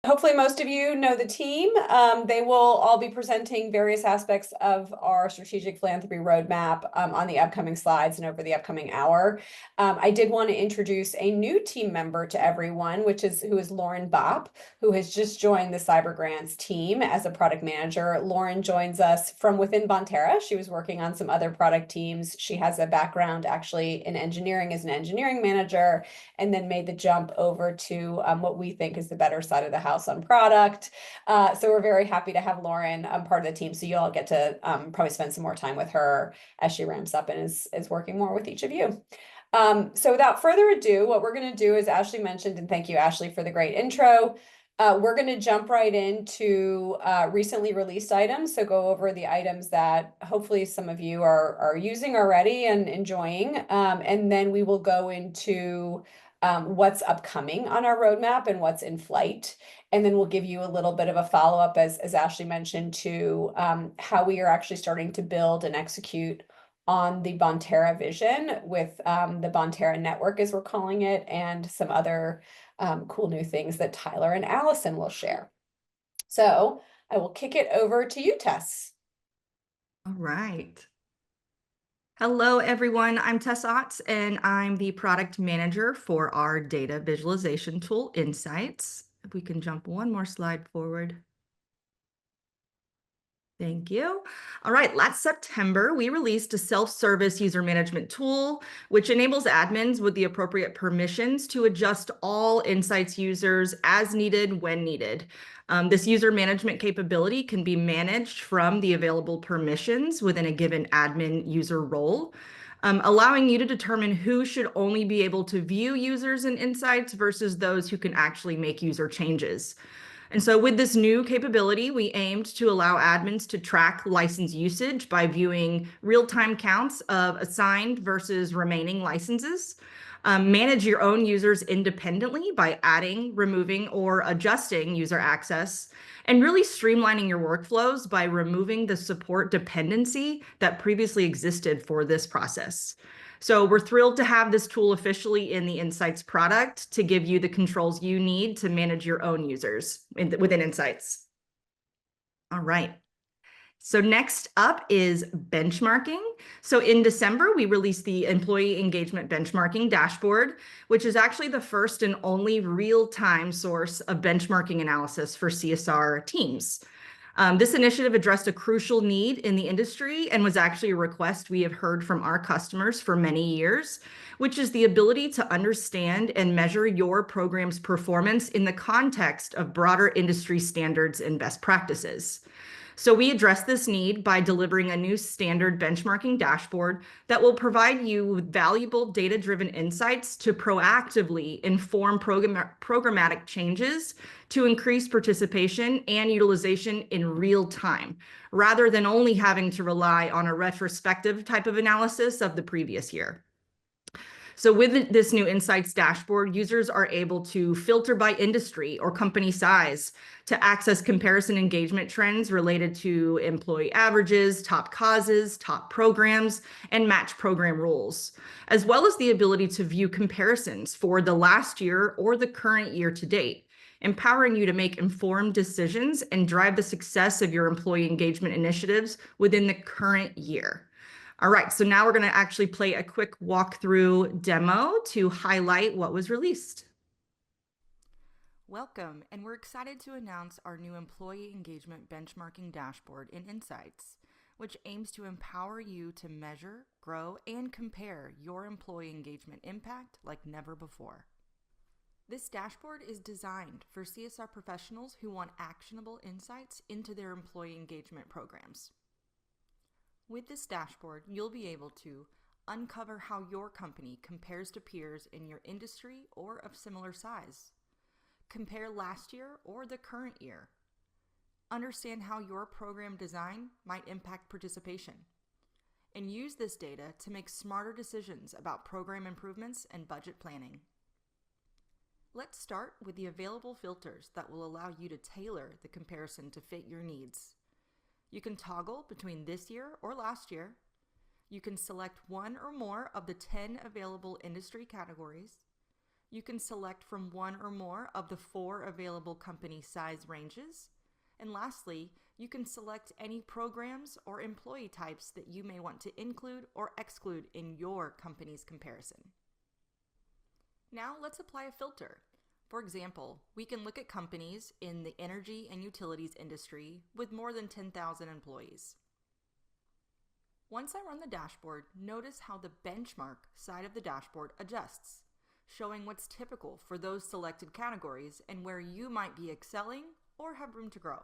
Hopefully most of you know the team. They will all be presenting various aspects of our strategic philanthropy roadmap on the upcoming slides and over the upcoming hour. I did want to introduce a new team member to everyone, who is Lauren Bopp, who has just joined the Cyber Grants team as a product manager. Lauren joins us from within Bonterra. She was working on some other product teams. She has a background actually in engineering as an engineering manager, and then made the jump over to what we think is the better side of the house on product. So we're very happy to have Lauren part of the team. So you all get to probably spend some more time with her as she ramps up and is working more with each of you. So without further ado, what we're going to do, as Ashley mentioned, and thank you, Ashley, for the great intro. We're going to jump right into recently released items. So go over the items that hopefully some of you are using already and enjoying. And then we will go into what's upcoming on our roadmap and what's in flight. And then we'll give you a little bit of a follow-up, as Ashley mentioned, to how we are actually starting to build and execute on the Bonterra vision with the Bonterra network, as we're calling it, and some other cool new things that Tyler and Allison will share. So I will kick it over to you, Tess. All right. Hello, everyone. I'm Tess Otts, and I'm the product manager for our data visualization tool, Insights. If we can jump one more slide forward. Thank you. All right, last September, we released a self-service user management tool, which enables admins with the appropriate permissions to adjust all Insights users as needed when needed. This user management capability can be managed from the available permissions within a given admin user role, allowing you to determine who should only be able to view users and Insights versus those who can actually make user changes. And so with this new capability, we aimed to allow admins to track license usage by viewing real-time counts of assigned versus remaining licenses, manage your own users independently by adding, removing, or adjusting user access, and really streamlining your workflows by removing the support dependency that previously existed for this process. So we're thrilled to have this tool officially in the Insights product to give you the controls you need to manage your own users within Insights. All right. So next up is benchmarking. So in December, we released the employee engagement benchmarking dashboard, which is actually the first and only real-time source of benchmarking analysis for CSR teams. This initiative addressed a crucial need in the industry and was actually a request we have heard from our customers for many years, which is the ability to understand and measure your program's performance in the context of broader industry standards and best practices. So we address this need by delivering a new standard benchmarking dashboard that will provide you with valuable data-driven insights to proactively inform programmatic changes to increase participation and utilization in real time, rather than only having to rely on a retrospective type of analysis of the previous year. So with this new Insights dashboard, users are able to filter by industry or company size to access comparison engagement trends related to employee averages, top causes, top programs, and match program rules, as well as the ability to view comparisons for the last year or the current year to date, empowering you to make informed decisions and drive the success of your employee engagement initiatives within the current year. All right, so now we're going to actually play a quick walkthrough demo to highlight what was released. Welcome, and we're excited to announce our new employee engagement benchmarking dashboard in Insights, which aims to empower you to measure, grow, and compare your employee engagement impact like never before. This dashboard is designed for CSR professionals who want actionable insights into their employee engagement programs. With this dashboard, you'll be able to uncover how your company compares to peers in your industry or of similar size, compare last year or the current year, understand how your program design might impact participation, and use this data to make smarter decisions about program improvements and budget planning. Let's start with the available filters that will allow you to tailor the comparison to fit your needs. You can toggle between this year or last year. You can select one or more of the 10 available industry categories. You can select from one or more of the 4 available company size ranges. And lastly, you can select any programs or employee types that you may want to include or exclude in your company's comparison. Now let's apply a filter. For example, we can look at companies in the energy and utilities industry with more than 10,000 employees. Once I run the dashboard, notice how the benchmark side of the dashboard adjusts, showing what's typical for those selected categories and where you might be excelling or have room to grow.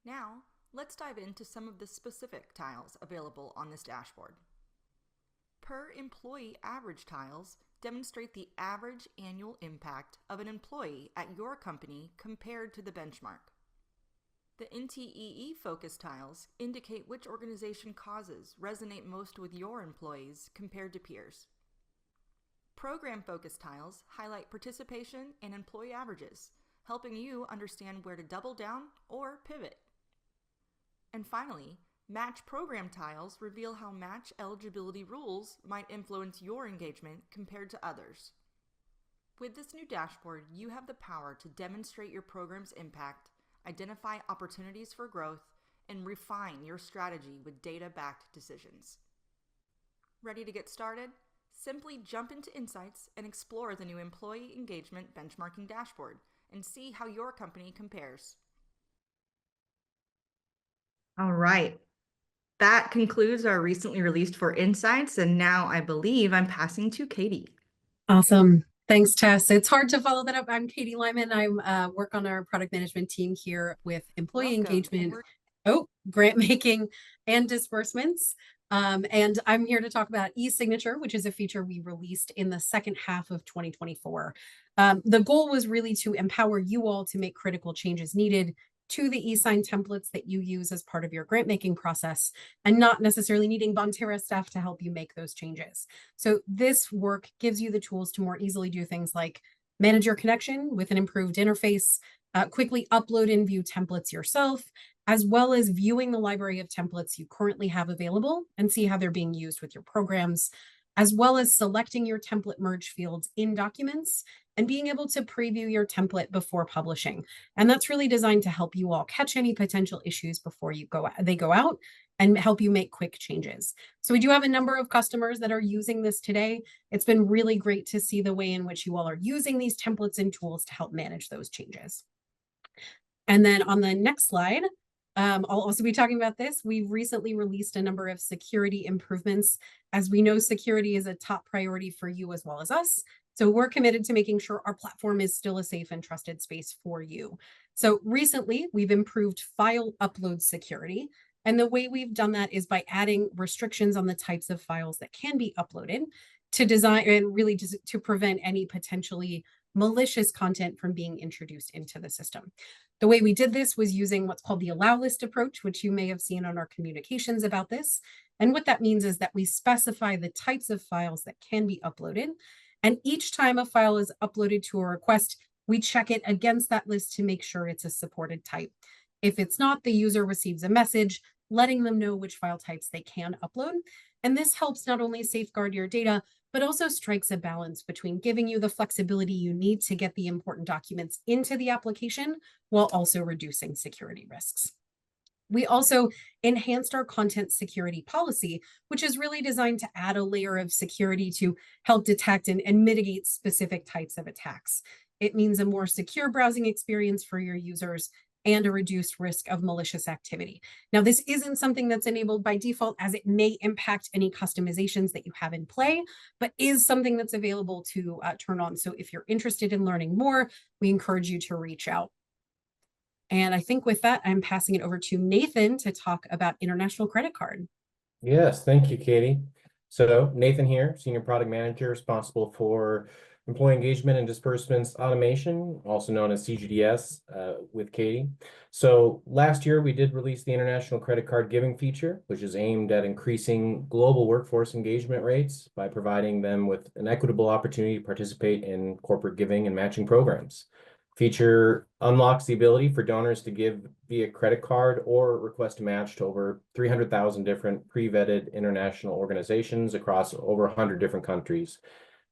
Now, let's dive into some of the specific tiles available on this dashboard. Per employee average tiles demonstrate the average annual impact of an employee at your company compared to the benchmark. The NTEE focus tiles indicate which organization causes resonate most with your employees compared to peers. Program focus tiles highlight participation and employee averages, helping you understand where to double down or pivot. And finally, match program tiles reveal how match eligibility rules might influence your engagement compared to others. With this new dashboard, you have the power to demonstrate your program's impact, identify opportunities for growth, and refine your strategy with data-backed decisions. Ready to get started? Simply jump into Insights and explore the new Employee Engagement Benchmarking Dashboard and see how your company compares. All right. That concludes our recently released for Insights. And now I believe I'm passing to Katie. Awesome. Thanks, Tess. It's hard to follow that up. I'm Katie Lyman. I'm work on our product management team here with employee engagement, grant making, and disbursements. And I'm here to talk about e-signature, which is a feature we released in the second half of 2024. The goal was really to empower you all to make critical changes needed to the e-sign templates that you use as part of your grant making process, and not necessarily needing Bonterra staff to help you make those changes. So this work gives you the tools to more easily do things like manage your connection with an improved interface, quickly upload and view templates yourself, as well as viewing the library of templates you currently have available and see how they're being used with your programs, as well as selecting your template merge fields in documents and being able to preview your template before publishing. And that's really designed to help you all catch any potential issues before they go out and help you make quick changes. So we do have a number of customers that are using this today. It's been really great to see the way in which you all are using these templates and tools to help manage those changes. And then on the next slide, I'll also be talking about this. We've recently released a number of security improvements. As we know, security is a top priority for you as well as us. So we're committed to making sure our platform is still a safe and trusted space for you. So recently, we've improved file upload security. And the way we've done that is by adding restrictions on the types of files that can be uploaded to design and really to prevent any potentially malicious content from being introduced into the system. The way we did this was using what's called the allow list approach, which you may have seen on our communications about this. And what that means is that we specify the types of files that can be uploaded. And each time a file is uploaded to a request, we check it against that list to make sure it's a supported type. If it's not, the user receives a message letting them know which file types they can upload. And this helps not only safeguard your data, but also strikes a balance between giving you the flexibility you need to get the important documents into the application while also reducing security risks. We also enhanced our content security policy, which is really designed to add a layer of security to help detect and mitigate specific types of attacks. It means a more secure browsing experience for your users and a reduced risk of malicious activity. Now, this isn't something that's enabled by default, as it may impact any customizations that you have in play, but is something that's available to turn on. So if you're interested in learning more, we encourage you to reach out. And I think with that, I'm passing it over to Nathan to talk about international credit card. Yes, thank you, Katie. So Nathan here, Senior Product Manager responsible for Employee Engagement and Disbursements Automation, also known as CGDS, with Katie. So last year we did release the International Credit Card Giving feature, which is aimed at increasing global workforce engagement rates by providing them with an equitable opportunity to participate in corporate giving and matching programs. Feature unlocks the ability for donors to give via credit card or request a match to over 300,000 different pre-vetted international organizations across over 100 different countries.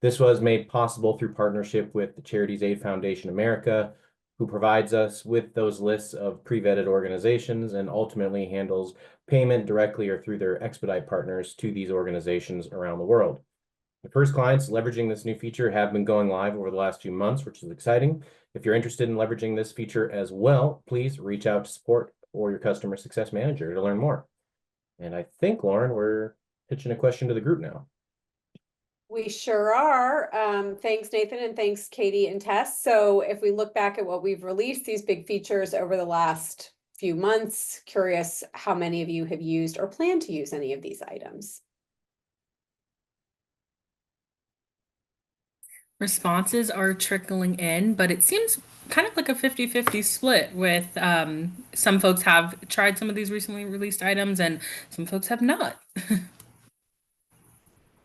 This was made possible through partnership with the Charities Aid Foundation America, who provides us with those lists of pre-vetted organizations and ultimately handles payment directly or through their expedite partners to these organizations around the world. The first clients leveraging this new feature have been going live over the last few months, which is exciting. If you're interested in leveraging this feature as well, please reach out to support or your customer success manager to learn more. And I think, Lauren, we're pitching a question to the group now. We sure are. Thanks, Nathan, and thanks, Katie and Tess. So if we look back at what we've released, these big features over the last few months, curious how many of you have used or plan to use any of these items. Responses are trickling in, but it seems kind of like a 50-50 split with some folks have tried some of these recently released items and some folks have not.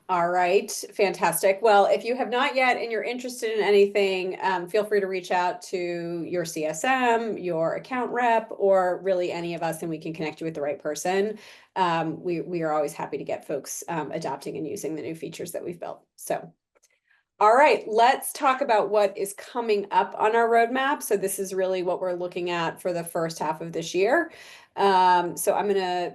All right, fantastic. Well, if you have not yet and you're interested in anything, feel free to reach out to your CSM, your account rep, or really any of us, and we can connect you with the right person. We are always happy to get folks adopting and using the new features that we've built. So, all right, let's talk about what is coming up on our roadmap. So this is really what we're looking at for the first half of this year. So I'm going to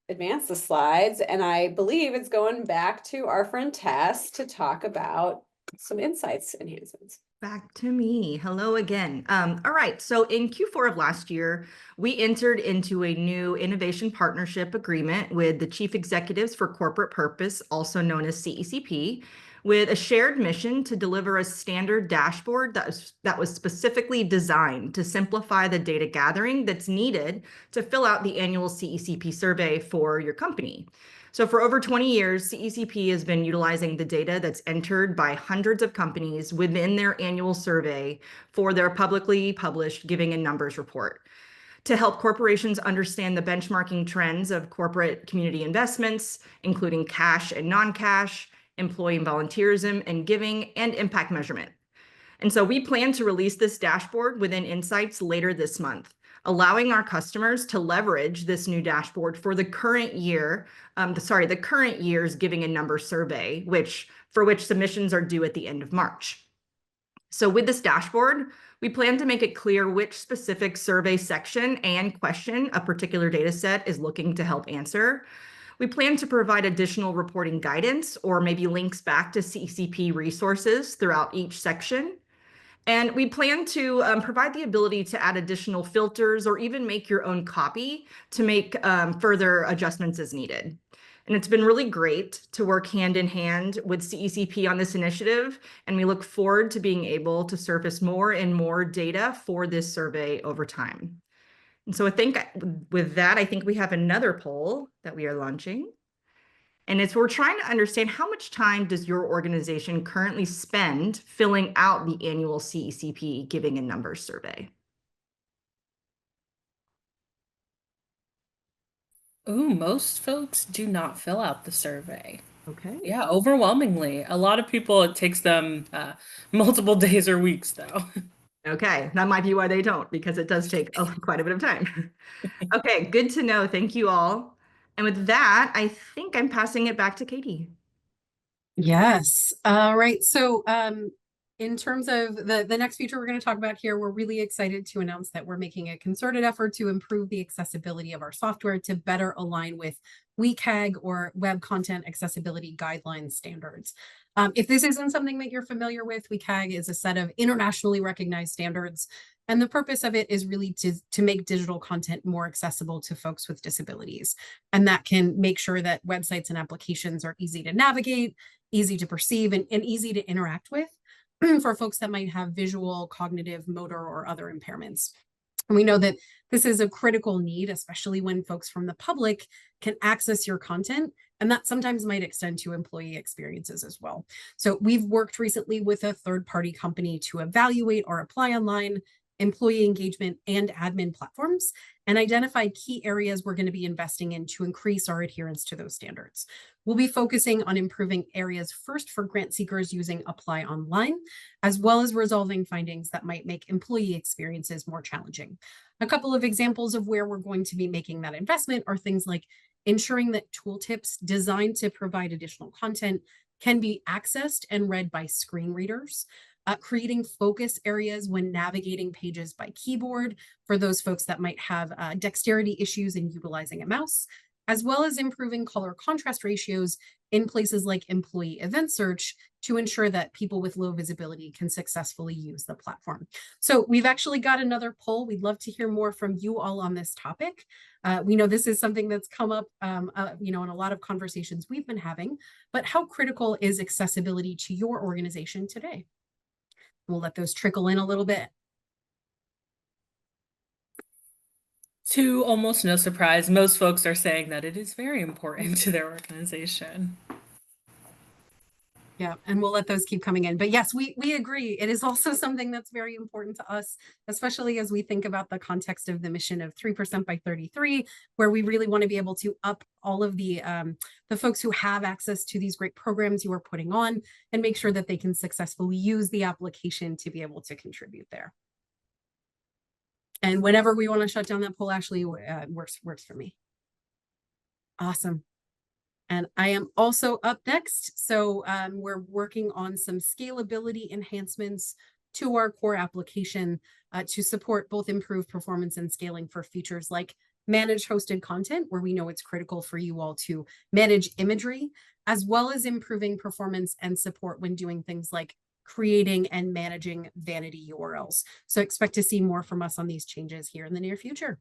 advance the slides, and I believe it's going back to our friend Tess to talk about some insights enhancements. Back to me. Hello again. All right. So in Q4 of last year, we entered into a new innovation partnership agreement with the Chief Executives for Corporate Purpose, also known as CECP, with a shared mission to deliver a standard dashboard that was specifically designed to simplify the data gathering that's needed to fill out the annual CECP survey for your company. So for over 20 years, CECP has been utilizing the data that's entered by hundreds of companies within their annual survey for their publicly published Giving in Numbers report to help corporations understand the benchmarking trends of corporate community investments, including cash and non-cash, employee and volunteerism and giving, and impact measurement. And so we plan to release this dashboard within Insights later this month, allowing our customers to leverage this new dashboard for the current year, the current year's Giving in Numbers survey, for which submissions are due at the end of March. So with this dashboard, we plan to make it clear which specific survey section and question a particular data set is looking to help answer. We plan to provide additional reporting guidance or maybe links back to CECP resources throughout each section. And we plan to provide the ability to add additional filters or even make your own copy to make further adjustments as needed. And it's been really great to work hand in hand with CECP on this initiative. And we look forward to being able to surface more and more data for this survey over time. And so I think with that, I think we have another poll that we are launching. And we're trying to understand how much time does your organization currently spend filling out the annual CECP Giving in Numbers survey? Ooh, most folks do not fill out the survey. Okay. Yeah, overwhelmingly. A lot of people, it takes them multiple days or weeks, though. Okay, that might be why they don't, because it does take quite a bit of time. Okay, good to know. Thank you all. And with that, I think I'm passing it back to Katie. Yes. All right. So in terms of the next feature we're going to talk about here, we're really excited to announce that we're making a concerted effort to improve the accessibility of our software to better align with WCAG or Web Content Accessibility Guidelines standards. If this isn't something that you're familiar with, WCAG is a set of internationally recognized standards, and the purpose of it is really to make digital content more accessible to folks with disabilities. And that can make sure that websites and applications are easy to navigate, easy to perceive, and easy to interact with for folks that might have visual, cognitive, motor, or other impairments. And we know that this is a critical need, especially when folks from the public can access your content, and that sometimes might extend to employee experiences as well. So we've worked recently with a third-party company to evaluate or apply online employee engagement and admin platforms and identify key areas we're going to be investing in to increase our adherence to those standards. We'll be focusing on improving areas first for grant seekers using Apply Online, as well as resolving findings that might make employee experiences more challenging. A couple of examples of where we're going to be making that investment are things like ensuring that tooltips designed to provide additional content can be accessed and read by screen readers. Creating focus areas when navigating pages by keyboard for those folks that might have dexterity issues in utilizing a mouse, as well as improving color contrast ratios in places like employee event search to ensure that people with low visibility can successfully use the platform. So we've actually got another poll. We'd love to hear more from you all on this topic. We know this is something that's come up, in a lot of conversations we've been having, but how critical is accessibility to your organization today? We'll let those trickle in a little bit. To almost no surprise, most folks are saying that it is very important to their organization. Yeah, and we'll let those keep coming in. But yes, we agree. It is also something that's very important to us, especially as we think about the context of the mission of 3% by 33, where we really want to be able to up all of the folks who have access to these great programs you are putting on and make sure that they can successfully use the application to be able to contribute there. And whenever we want to shut down that poll, Ashley, works for me. Awesome. And I am also up next. So we're working on some scalability enhancements to our core application to support both improved performance and scaling for features like manage hosted content, where we know it's critical for you all to manage imagery, as well as improving performance and support when doing things like creating and managing vanity URLs. So expect to see more from us on these changes here in the near future.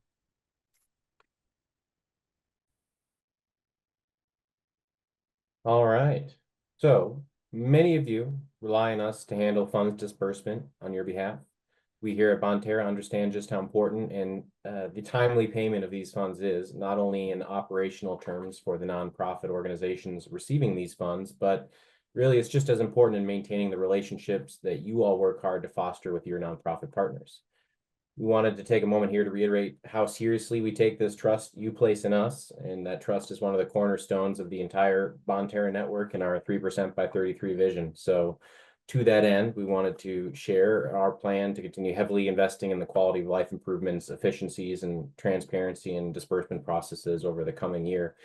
All right. So many of you rely on us to handle funds disbursement on your behalf. We here at Bonterra understand just how important and the timely payment of these funds is, not only in operational terms for the nonprofit organizations receiving these funds, but really it's just as important in maintaining the relationships that you all work hard to foster with your nonprofit partners. We wanted to take a moment here to reiterate how seriously we take this trust you place in us, and that trust is one of the cornerstones of the entire Bonterra network and our 3% by 33 vision. So to that end, we wanted to share our plan to continue heavily investing in the quality of life improvements, efficiencies, and transparency and disbursement processes over the coming year.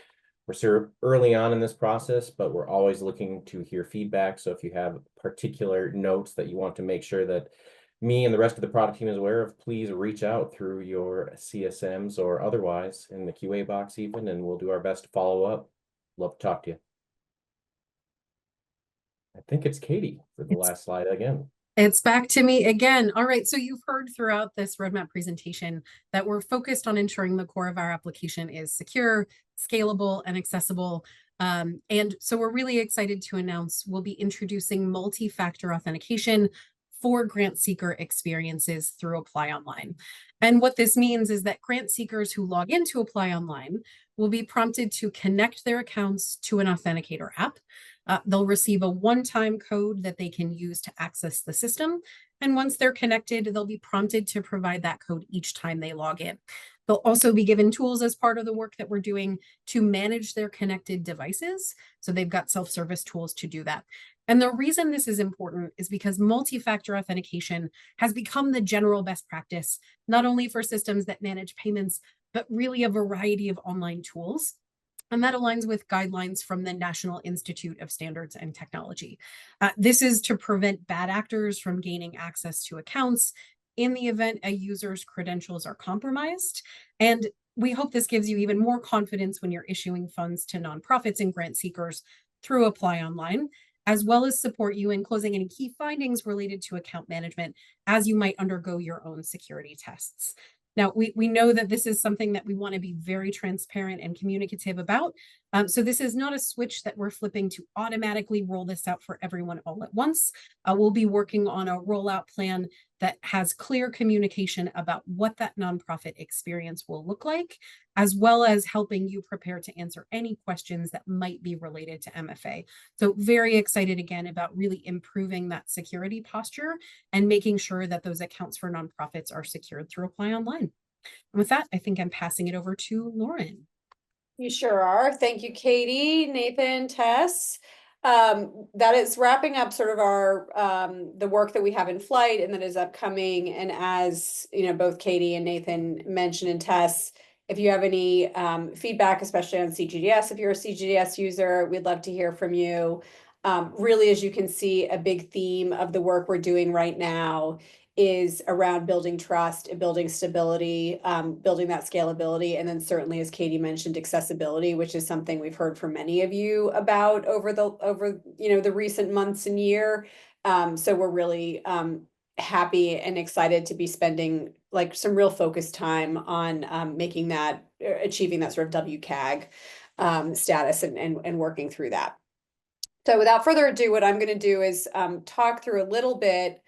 We're still early on in this process, but we're always looking to hear feedback. So if you have particular notes that you want to make sure that me and the rest of the product team is aware of, please reach out through your CSMs or otherwise in the QA box even, and we'll do our best to follow up. Love to talk to you. I think it's Katie for the last slide again. It's back to me again. All right, so you've heard throughout this roadmap presentation that we're focused on ensuring the core of our application is secure, scalable, and accessible. And so we're really excited to announce we'll be introducing multi-factor authentication for grant seeker experiences through Apply Online. And what this means is that grant seekers who log into Apply Online will be prompted to connect their accounts to an authenticator app. They'll receive a one-time code that they can use to access the system. And once they're connected, they'll be prompted to provide that code each time they log in. They'll also be given tools as part of the work that we're doing to manage their connected devices. So they've got self-service tools to do that. And the reason this is important is because multi-factor authentication has become the general best practice, not only for systems that manage payments, but really a variety of online tools. And that aligns with guidelines from the National Institute of Standards and Technology. This is to prevent bad actors from gaining access to accounts in the event a user's credentials are compromised. And we hope this gives you even more confidence when you're issuing funds to nonprofits and grant seekers through Apply Online, as well as support you in closing any key findings related to account management as you might undergo your own security tests. Now, we know that this is something that we want to be very transparent and communicative about. So this is not a switch that we're flipping to automatically roll this out for everyone all at once. We'll be working on a rollout plan that has clear communication about what that nonprofit experience will look like, as well as helping you prepare to answer any questions that might be related to MFA. So very excited again about really improving that security posture and making sure that those accounts for nonprofits are secured through Apply Online. And with that, I think I'm passing it over to Lauren. You sure are. Thank you, Katie, Nathan, Tess. That is wrapping up sort of our the work that we have in flight and that is upcoming. And as you know, both Katie and Nathan mentioned, and Tess, if you have any feedback, especially on CGDS, if you're a CGDS user, we'd love to hear from you. Really, as you can see, a big theme of the work we're doing right now is around building trust and building stability, building that scalability, and then certainly, as Katie mentioned, accessibility, which is something we've heard from many of you about over the recent months and year. So we're really happy and excited to be spending like some real focused time on making that, achieving that sort of WCAG status and working through that. So without further ado, what I'm going to do is talk through a little bit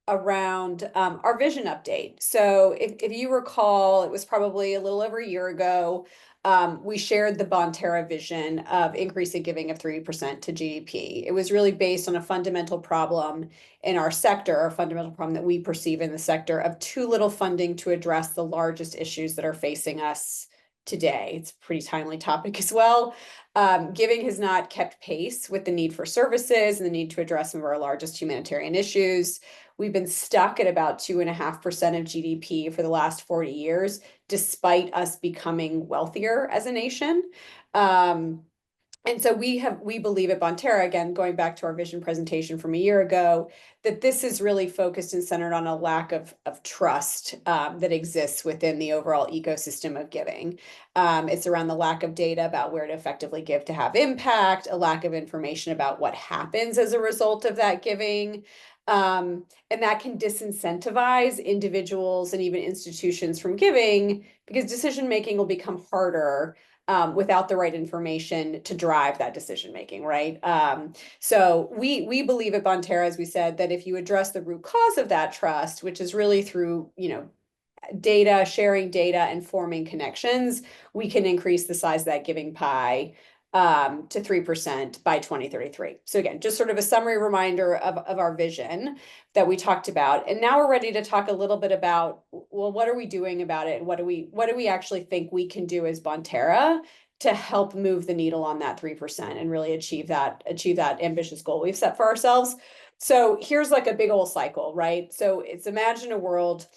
around our vision update. So if you recall, it was probably a little over a year ago, we shared the Bonterra vision of increasing giving of 3% to GDP. It was really based on a fundamental problem in our sector, a fundamental problem that we perceive in the sector of too little funding to address the largest issues that are facing us today. It's a pretty timely topic as well. Giving has not kept pace with the need for services and the need to address some of our largest humanitarian issues. We've been stuck at about 2.5% of GDP for the last 40 years, despite us becoming wealthier as a nation. And so we believe at Bonterra, again, going back to our vision presentation from a year ago, that this is really focused and centered on a lack of trust that exists within the overall ecosystem of giving. It's around the lack of data about where to effectively give to have impact, a lack of information about what happens as a result of that giving. And that can disincentivize individuals and even institutions from giving because decision-making will become harder without the right information to drive that decision making, right? So we believe at Bonterra, as we said, that if you address the root cause of that trust, which is really through, data, sharing data and forming connections, we can increase the size of that giving pie to 3% by 2033. So again, just sort of a summary reminder of our vision that we talked about. And now we're ready to talk a little bit about, well, what are we doing about it? And what do we actually think we can do as Bonterra to help move the needle on that 3% and really achieve that ambitious goal we've set for ourselves? So here's like a big old cycle, right? So it's imagine a world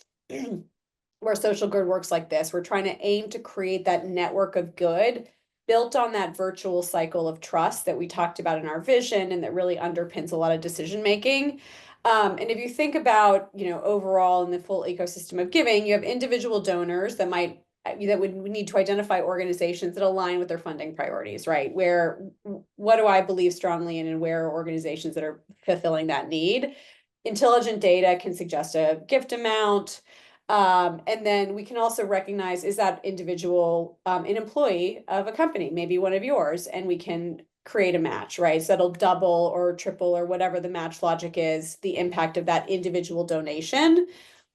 where social good works like this. We're trying to aim to create that network of good built on that virtual cycle of trust that we talked about in our vision and that really underpins a lot of decision making. And if you think about, overall in the full ecosystem of giving, you have individual donors that would need to identify organizations that align with their funding priorities, right? What do I believe strongly in and where are organizations that are fulfilling that need? Intelligent data can suggest a gift amount. And then we can also recognize, is that individual an employee of a company, maybe one of yours, and we can create a match, right? So that'll double or triple or whatever the match logic is, the impact of that individual donation,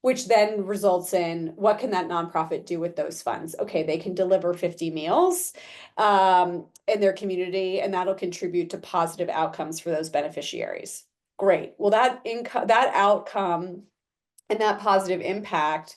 which then results in what can that nonprofit do with those funds? Okay, they can deliver 50 meals in their community, and that'll contribute to positive outcomes for those beneficiaries. Great. Well, that outcome and that positive impact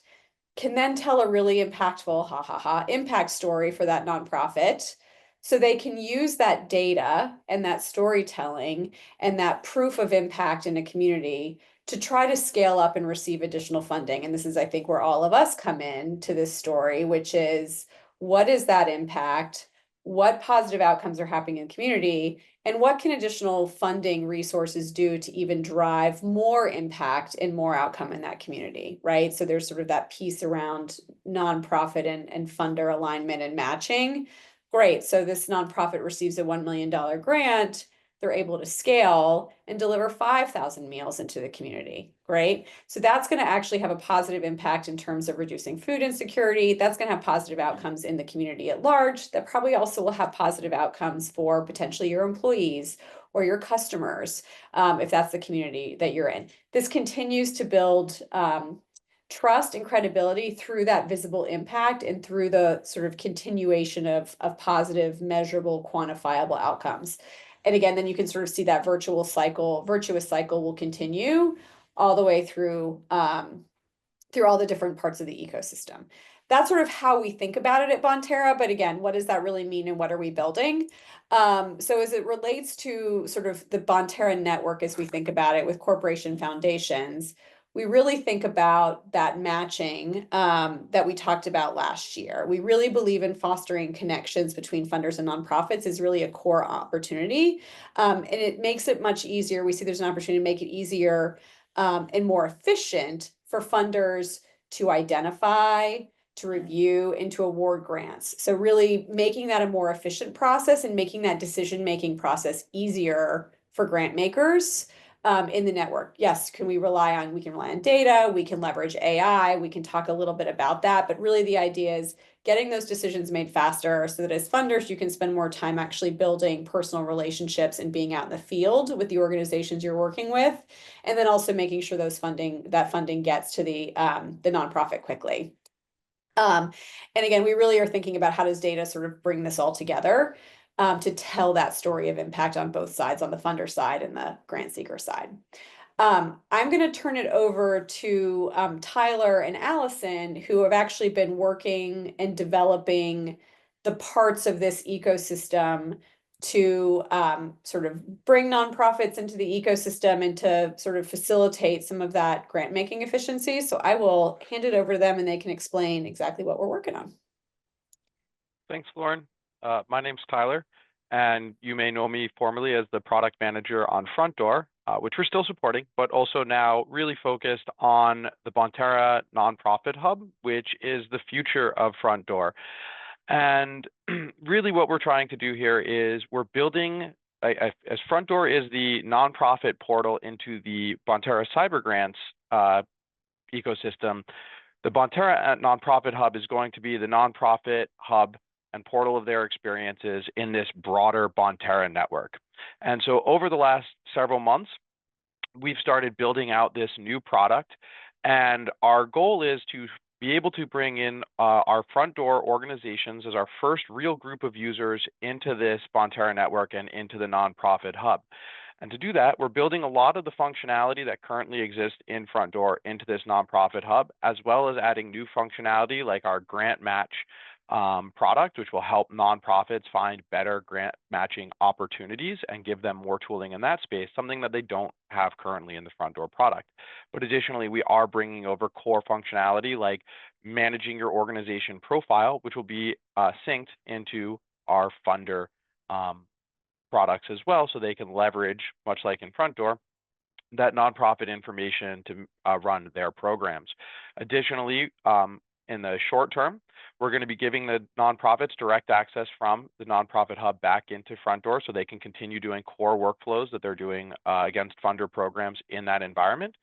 can then tell a really impactful impact story for that nonprofit. So they can use that data and that storytelling and that proof of impact in a community to try to scale up and receive additional funding. And this is, I think, where all of us come in to this story, which is what is that impact? What positive outcomes are happening in the community? And what can additional funding resources do to even drive more impact and more outcome in that community, right? So there's sort of that piece around nonprofit and funder alignment and matching. Great, so this nonprofit receives a $1 million grant. They're able to scale and deliver 5,000 meals into the community. Great. So that's going to actually have a positive impact in terms of reducing food insecurity. That's going to have positive outcomes in the community at large. That probably also will have positive outcomes for potentially your employees or your customers, if that's the community that you're in. This continues to build trust and credibility through that visible impact and through the sort of continuation of positive, measurable, quantifiable outcomes. And again, then you can sort of see that virtuous cycle will continue all the way through all the different parts of the ecosystem. That's sort of how we think about it at Bonterra. But again, what does that really mean and what are we building? So as it relates to sort of the Bonterra network, as we think about it with corporation foundations, we really think about that matching that we talked about last year. We really believe in fostering connections between funders and nonprofits is really a core opportunity. And it makes it much easier. We see there's an opportunity to make it easier and more efficient for funders to identify, to review, and to award grants. So really making that a more efficient process and making that decision-making process easier for grant makers in the network. Yes, we can rely on data, we can leverage AI, we can talk a little bit about that, but really the idea is getting those decisions made faster so that as funders, you can spend more time actually building personal relationships and being out in the field with the organizations you're working with, and then also making sure that funding gets to the nonprofit quickly. And again, we really are thinking about how does data sort of bring this all together to tell that story of impact on both sides, on the funder side and the grant seeker side. I'm going to turn it over to Tyler and Allison, who have actually been working and developing the parts of this ecosystem to sort of bring nonprofits into the ecosystem and to sort of facilitate some of that grant making efficiency. So I will hand it over to them and they can explain exactly what we're working on. Thanks, Lauren. My name's Tyler, and you may know me formerly as the product manager on Front Door, which we're still supporting, but also now really focused on the Bonterra Nonprofit Hub, which is the future of Front Door. And really what we're trying to do here is we're building, as Front Door is the nonprofit portal into the Bonterra Cyber Grants ecosystem, the Bonterra Nonprofit Hub is going to be the nonprofit hub and portal of their experiences in this broader Bonterra network. And so over the last several months, we've started building out this new product, and our goal is to be able to bring in our Front Door organizations as our first real group of users into this Bonterra network and into the nonprofit hub. And to do that, we're building a lot of the functionality that currently exists in Front Door into this nonprofit hub, as well as adding new functionality like our grant match product, which will help nonprofits find better grant matching opportunities and give them more tooling in that space, something that they don't have currently in the Front Door product. But additionally, we are bringing over core functionality like managing your organization profile, which will be synced into our funder products as well, so they can leverage, much like in Front Door, that nonprofit information to run their programs. Additionally, in the short term, we're going to be giving the nonprofits direct access from the nonprofit hub back into Front Door so they can continue doing core workflows that they're doing against funder programs in that environment.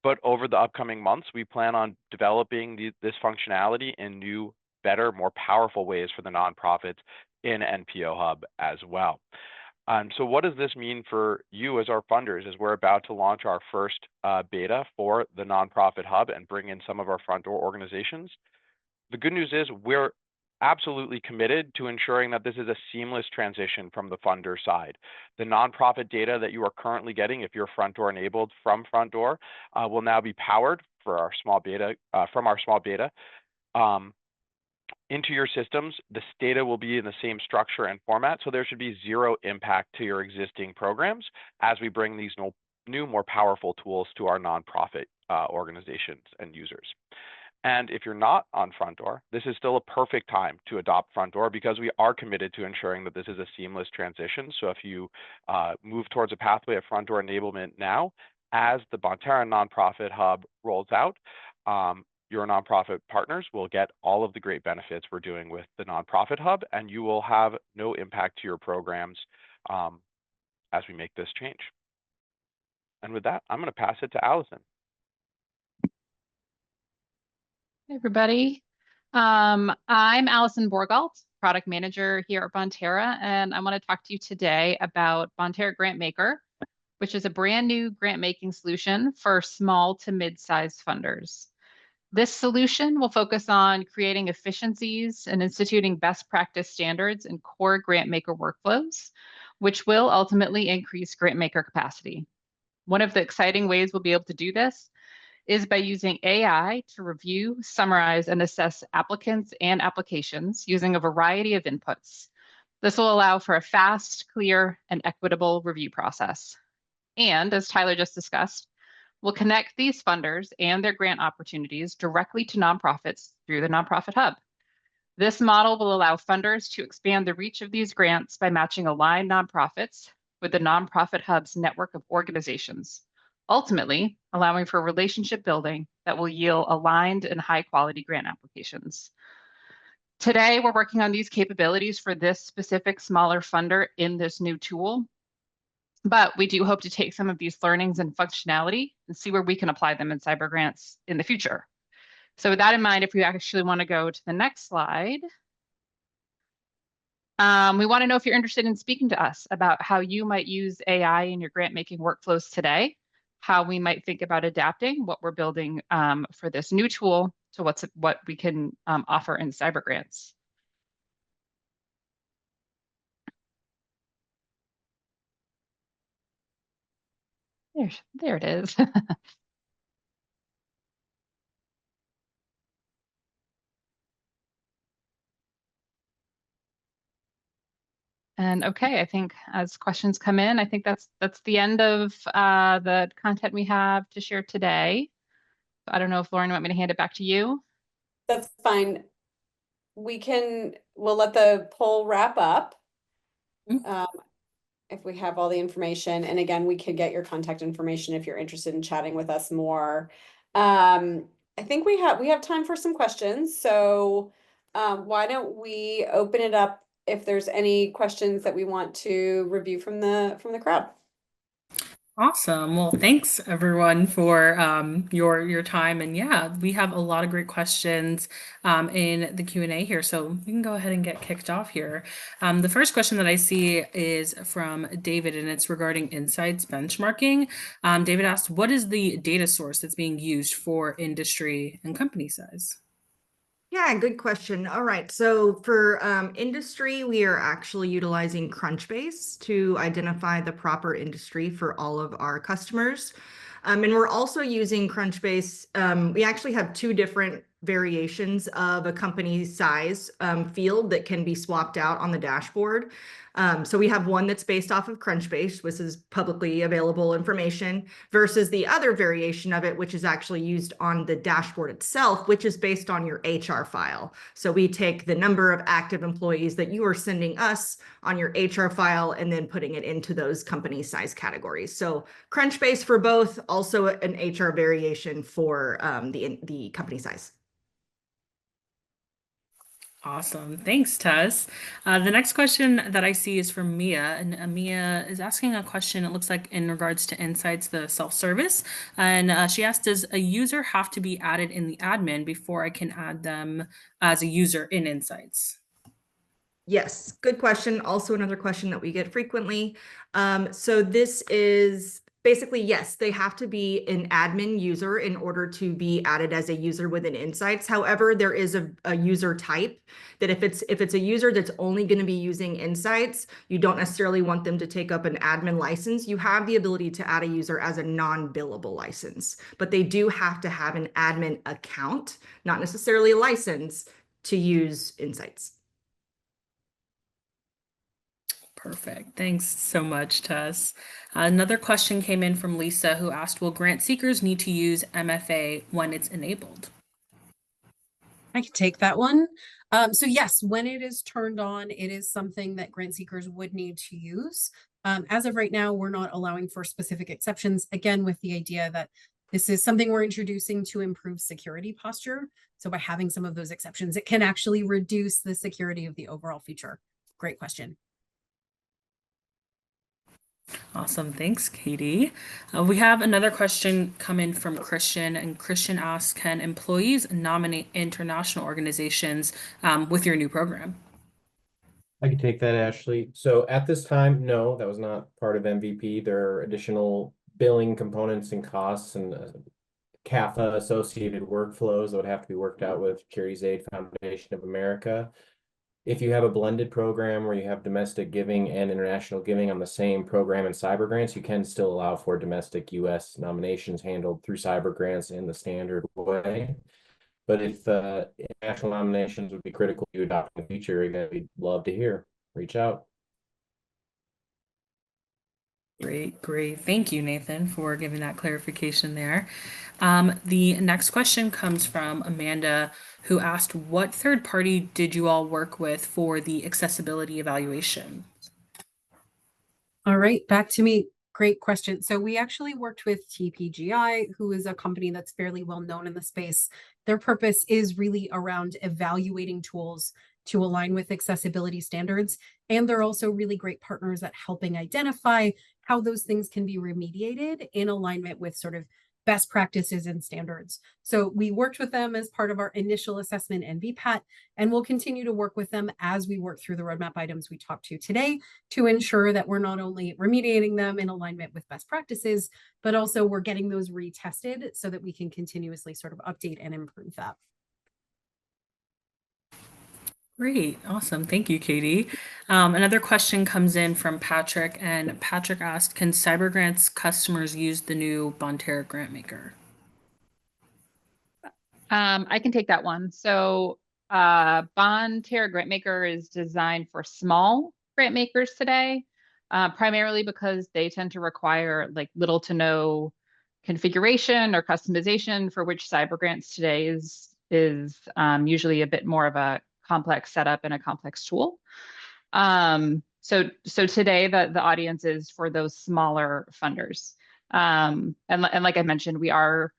But over the upcoming months, we plan on developing this functionality in new, better, more powerful ways for the nonprofits in NPO Hub as well. So what does this mean for you as our funders as we're about to launch our first beta for the nonprofit hub and bring in some of our Front Door organizations? The good news is we're absolutely committed to ensuring that this is a seamless transition from the funder side. The nonprofit data that you are currently getting, if you're Front Door enabled from Front Door, will now be powered for our small beta from our small beta into your systems. This data will be in the same structure and format, so there should be zero impact to your existing programs as we bring these new, more powerful tools to our nonprofit organizations and users. And if you're not on Front Door, this is still a perfect time to adopt Front Door because we are committed to ensuring that this is a seamless transition. So if you move towards a pathway of Front Door enablement now, as the Bonterra Nonprofit Hub rolls out, your nonprofit partners will get all of the great benefits we're doing with the Nonprofit Hub, and you will have no impact to your programs as we make this change. And with that, I'm going to pass it to Allison. Hey, everybody. I'm Allison Borgalt, product manager here at Bonterra, and I want to talk to you today about Bonterra GrantMaker, which is a brand new grant making solution for small to mid-sized funders. This solution will focus on creating efficiencies and instituting best practice standards in core grant maker workflows, which will ultimately increase grant maker capacity. One of the exciting ways we'll be able to do this is by using AI to review, summarize, and assess applicants and applications using a variety of inputs. This will allow for a fast, clear, and equitable review process. And as Tyler just discussed, will connect these funders and their grant opportunities directly to nonprofits through the Nonprofit Hub. This model will allow funders to expand the reach of these grants by matching aligned nonprofits with the Nonprofit Hub's network of organizations, ultimately allowing for relationship building that will yield aligned and high quality grant applications. Today, we're working on these capabilities for this specific smaller funder in this new tool, but we do hope to take some of these learnings and functionality and see where we can apply them in cyber grants in the future. So with that in mind, if we actually want to go to the next slide, we want to know if you're interested in speaking to us about how you might use AI in your grant making workflows today, how we might think about adapting what we're building for this new tool to what we can offer in cyber grants. There it is. And okay, I think as questions come in, I think that's the end of the content we have to share today. I don't know if Lauren, you want me to hand it back to you? That's fine. We'll let the poll wrap up. If we have all the information, and again, we could get your contact information if you're interested in chatting with us more. I think we have time for some questions. So why don't we open it up if there's any questions that we want to review from the crowd. Awesome. Well, thanks everyone for your time. And yeah, we have a lot of great questions in the Q&A here. So we can go ahead and get kicked off here. The first question that I see is from David, and it's regarding insights benchmarking. David asked, what is the data source that's being used for industry and company size? Yeah, good question. All right. So for industry, we are actually utilizing Crunchbase to identify the proper industry for all of our customers. And we're also using Crunchbase. We actually have two different variations of a company size field that can be swapped out on the dashboard. So we have one that's based off of Crunchbase, which is publicly available information, versus the other variation of it, which is actually used on the dashboard itself, which is based on your HR file. So we take the number of active employees that you are sending us on your HR file and then putting it into those company size categories. So Crunchbase for both, also an HR variation for the company size. Awesome. Thanks, Tess. The next question that I see is from Mia, and Mia is asking a question, it looks like in regards to Insights, the self-service. And she asked, does a user have to be added in the admin before I can add them as a user in Insights? Yes, good question. Also another question that we get frequently. So this is basically, yes, they have to be an admin user in order to be added as a user within Insights. However, there is a user type that if it's a user that's only going to be using Insights, you don't necessarily want them to take up an admin license. You have the ability to add a user as a non-billable license, but they do have to have an admin account, not necessarily a license, to use Insights. Perfect. Thanks so much, Tess. Another question came in from Lisa, who asked, will grant seekers need to use MFA when it's enabled? I can take that one. So yes, when it is turned on, it is something that grant seekers would need to use. As of right now, we're not allowing for specific exceptions, again, with the idea that this is something we're introducing to improve security posture. So by having some of those exceptions, it can actually reduce the security of the overall feature. Great question. Awesome. Thanks, Katie. We have another question come in from Christian, and Christian asks, can employees nominate international organizations with your new program? I can take that, Ashley. So at this time, no, that was not part of MVP. There are additional billing components and costs and CAFA associated workflows that would have to be worked out with Charities Aid Foundation of America. If you have a blended program where you have domestic giving and international giving on the same program and cyber grants, you can still allow for domestic US nominations handled through cyber grants in the standard way. But if international nominations would be critical to adopt in the future, we'd love to hear. Reach out. Great, great. Thank you, Nathan, for giving that clarification there. The next question comes from Amanda, who asked, what third party did you all work with for the accessibility evaluation? All right, back to me. Great question. So we actually worked with TPGI, who is a company that's fairly well known in the space. Their purpose is really around evaluating tools to align with accessibility standards. And they're also really great partners at helping identify how those things can be remediated in alignment with sort of best practices and standards. So we worked with them as part of our initial assessment and VPAT, and we'll continue to work with them as we work through the roadmap items we talked to today to ensure that we're not only remediating them in alignment with best practices, but also we're getting those retested so that we can continuously sort of update and improve that. Great. Awesome. Thank you, Katie. Another question comes in from Patrick, and Patrick asked, can CyberGrants customers use the new Bonterra GrantMaker? I can take that one. So Bonterra GrantMaker is designed for small grant makers today, primarily because they tend to require like little to no configuration or customization, for which CyberGrants today is usually a bit more of a complex setup and a complex tool. So today the audience is for those smaller funders. And like I mentioned, we are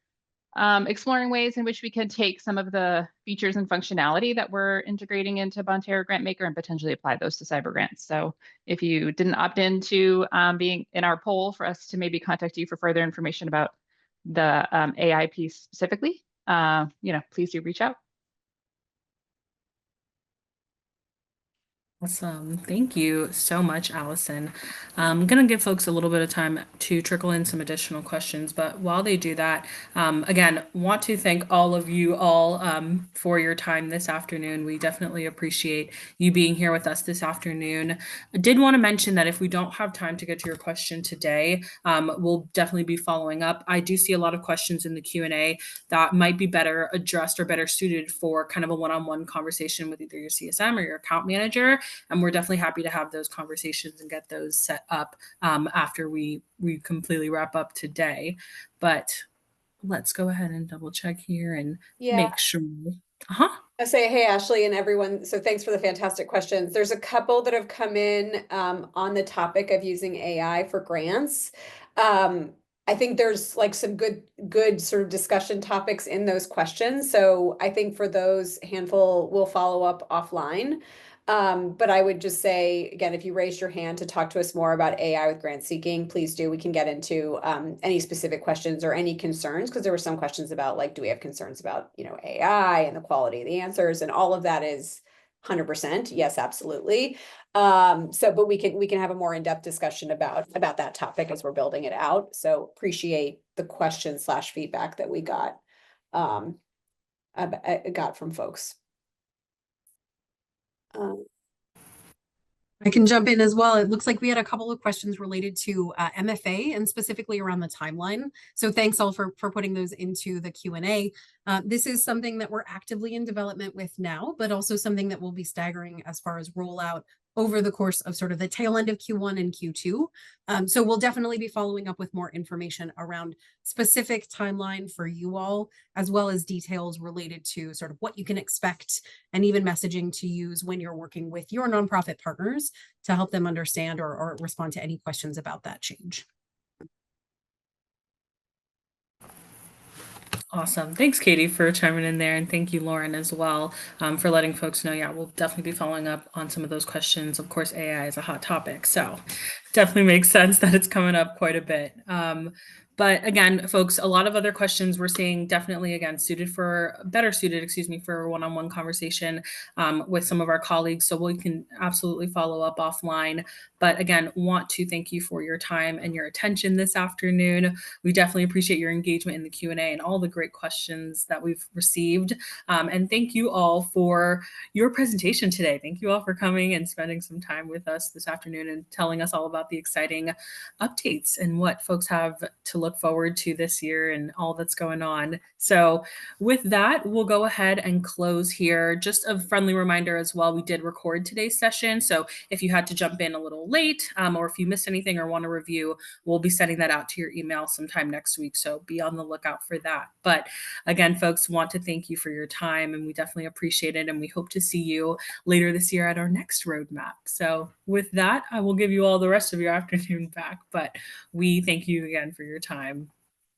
exploring ways in which we can take some of the features and functionality that we're integrating into Bonterra GrantMaker and potentially apply those to CyberGrants. So if you didn't opt into being in our poll for us to maybe contact you for further information about the AI piece specifically, please do reach out. Awesome. Thank you so much, Allison. I'm going to give folks a little bit of time to trickle in some additional questions, but while they do that, again, want to thank all of you all for your time this afternoon. We definitely appreciate you being here with us this afternoon. I did want to mention that if we don't have time to get to your question today, we'll definitely be following up. I do see a lot of questions in the Q&A that might be better addressed or better suited for kind of a one-on-one conversation with either your CSM or your account manager. And we're definitely happy to have those conversations and get those set up after we completely wrap up today. But let's go ahead and double check here and make sure. I say, hey, Ashley and everyone. So thanks for the fantastic questions. There's a couple that have come in on the topic of using AI for grants. I think there's like some good sort of discussion topics in those questions. So I think for those handful, we'll follow up offline. But I would just say, again, if you raised your hand to talk to us more about AI with grant seeking, please do. We can get into any specific questions or any concerns, because there were some questions about like, do we have concerns about, AI and the quality of the answers, and all of that is 100%. Yes, absolutely. But we can have a more in-depth discussion about that topic as we're building it out. So appreciate the question / feedback that we got from folks. I can jump in as well. It looks like we had a couple of questions related to MFA and specifically around the timeline. So thanks all for putting those into the Q&A. This is something that we're actively in development with now, but also something that we'll be staggering as far as rollout over the course of sort of the tail end of Q1 and Q2. So we'll definitely be following up with more information around specific timeline for you all, as well as details related to sort of what you can expect and even messaging to use when you're working with your nonprofit partners to help them understand or respond to any questions about that change. Awesome. Thanks, Katie, for chiming in there. And thank you, Lauren, as well, for letting folks know. Yeah, we'll definitely be following up on some of those questions. Of course, AI is a hot topic, so definitely makes sense that it's coming up quite a bit. But again, folks, a lot of other questions we're seeing definitely, again, better suited for a one-on-one conversation with some of our colleagues. So we can absolutely follow up offline. But again, want to thank you for your time and your attention this afternoon. We definitely appreciate your engagement in the Q&A and all the great questions that we've received. And thank you all for your presentation today. Thank you all for coming and spending some time with us this afternoon and telling us all about the exciting updates and what folks have to look look forward to this year and all that's going on. So with that, we'll go ahead and close here. Just a friendly reminder as well, we did record today's session. So if you had to jump in a little late, or if you missed anything or want to review, we'll be sending that out to your email sometime next week. So be on the lookout for that. But again, folks, want to thank you for your time, and we definitely appreciate it. And we hope to see you later this year at our next roadmap. So with that, I will give you all the rest of your afternoon back, but we thank you again for your time.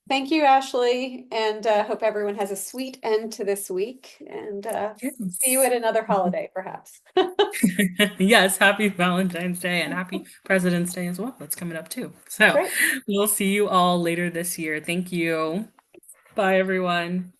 Thank you, Ashley, and hope everyone has a sweet end to this week, and Yes. see you at another holiday, perhaps. Yes, happy Valentine's Day and happy President's Day as well. That's coming up too. So Great. we'll see you all later this year. Thank you. Bye, everyone.